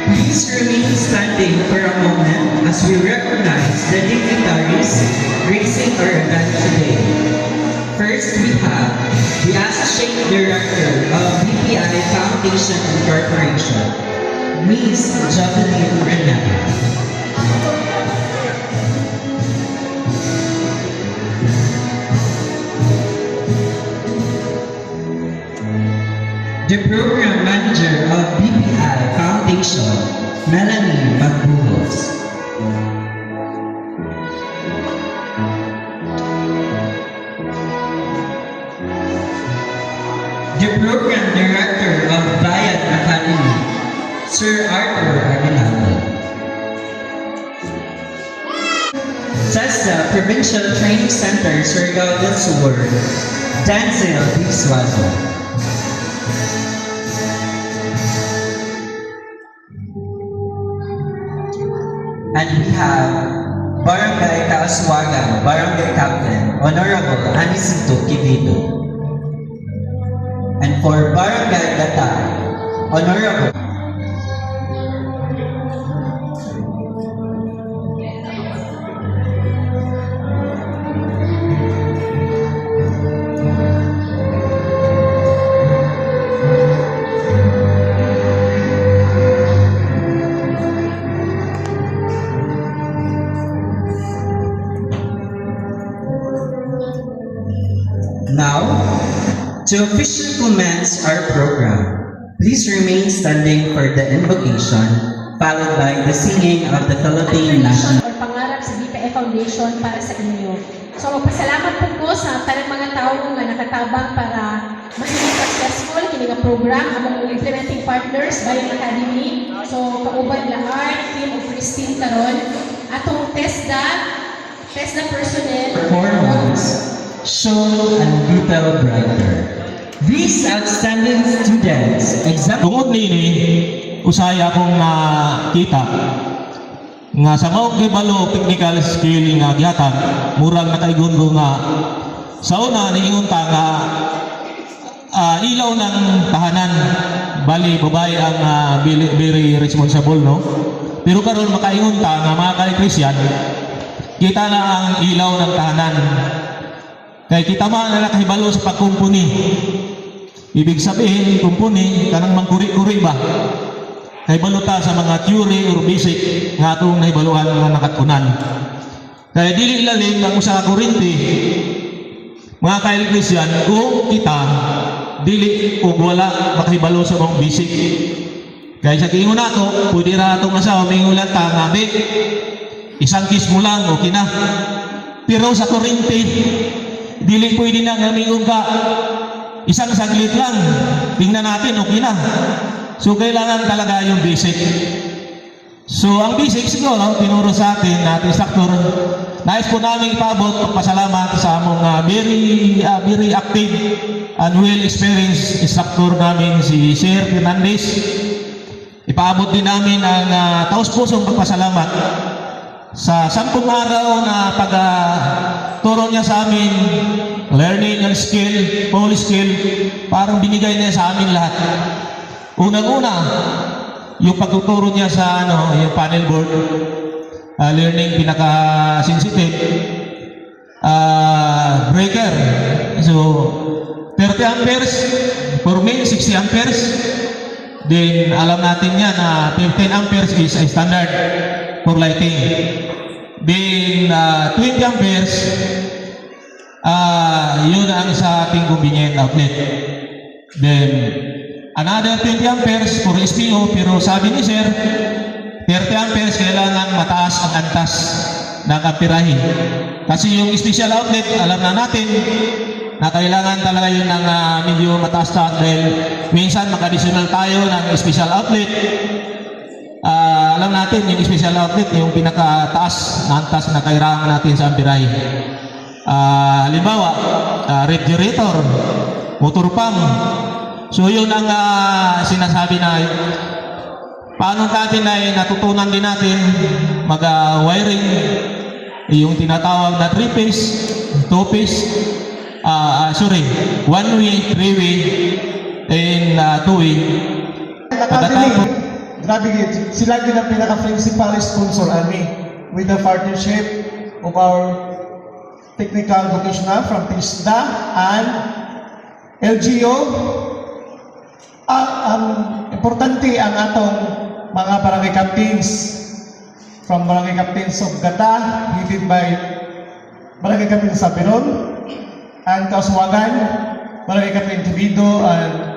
Please remain standing for a moment as we recognize the dignitaries gracing our event today. First, we have the Associate Director of BPI Foundation Incorporation, Ms. Jovelyn Renata. The Program Manager of BPI Foundation, Melanie Magbuhos. The Program Director of Bayan Academy, Sir Arthur Aguinaldo. TESDA Provincial Training Center, Surigao del Sur, Denzel Biswado. And we have Barangay Kaaswagan, Barangay Captain, Honorable Anisinto Quevedo. And for Barangay Gatay, Honorable Now, to officially commence our program, please remain standing for the invocation, followed by the singing of the Philippine Tradition National or pangarap sa BPI Foundation para sa inyo. So, magpasalamat po ko sa tanang mga tao nga nakatabang para maging successful kini nga program among implementing partners Bayan Academy. So, kaubad la Art, Team of Christine karon atong TESDA personnel. performance shown a little brighter. These outstanding students Tungod nini, usaya akong kita nga sa maong kibalo technical skill nga gihatag, murag nakaigon ko nga sa una niingon ta nga ilaw ng tahanan, bali babae ang very responsible, no? Pero karon makaingon ta nga mga ka-Christian, kita na ang ilaw ng tahanan. Kay kita man na nakahibalo sa pagkumpuni. Ibig sabihin, kumpuni, kanang mangkuri-kuri ba? Kahibalo ta sa mga theory or basic nga atong nahibaluan nga nakatunan. Kaya dili ilalim ang usa ka Korinti, mga ka-Christian, kung kita dili o wala makahibalo sa mga basic. Kaya sa kiingon nato, pwede ra atong asawa mingulan ta nga isang kiss mo lang, okay na. Pero sa Korinti, dili pwede na nga mingon ka isang saglit lang, tingnan natin, okay na. So, kailangan talaga yung basic. So, ang basic siguro, tinuro sa atin, instructor, nais po namin ipabot, pasalamat sa among very active and well-experienced instructor namin, si Sir Fernandez. Ipaabot din namin ang taos-pusong pagpasalamat sa 10 araw na pagturo niya sa amin, learning and skill, whole skill, parang binigay niya sa amin lahat. Unang-una, yung pagtuturo niya sa yung panel board, learning pinaka-sensitive, breaker. So, 30 amperes, for me, 60 amperes. Then, alam natin yan na 15 amperes is a standard for lighting. Then, 20 amperes, yun ang sa ating convenient outlet. Then, another 20 amperes for SPO, pero sabi ni Sir, 30 amperes kailangan mataas ang antas ng amperahe. Kasi yung special outlet, alam na natin, na kailangan talaga yun ng medyo mataas na dahil minsan maka-additional tayo ng special outlet. Alam natin yung special outlet, yung pinakataas na antas na kailangan natin sa amperahe. Halimbawa, refrigerator, motor pump. So yun ang sinasabi na paano natin ay natutunan din natin mag-wiring, yung tinatawag na 3-phase, 2-phase, one way, 3-way, and 2-way. Grabe gid, sila gid ang pinaka-principal sponsor ani with the partnership of our technical vocational from TESDA and LGU. Importante ang atong mga barangay captains from barangay captains of Gata, headed by barangay captain Sabiron and Kauswagan, barangay captain Tibido and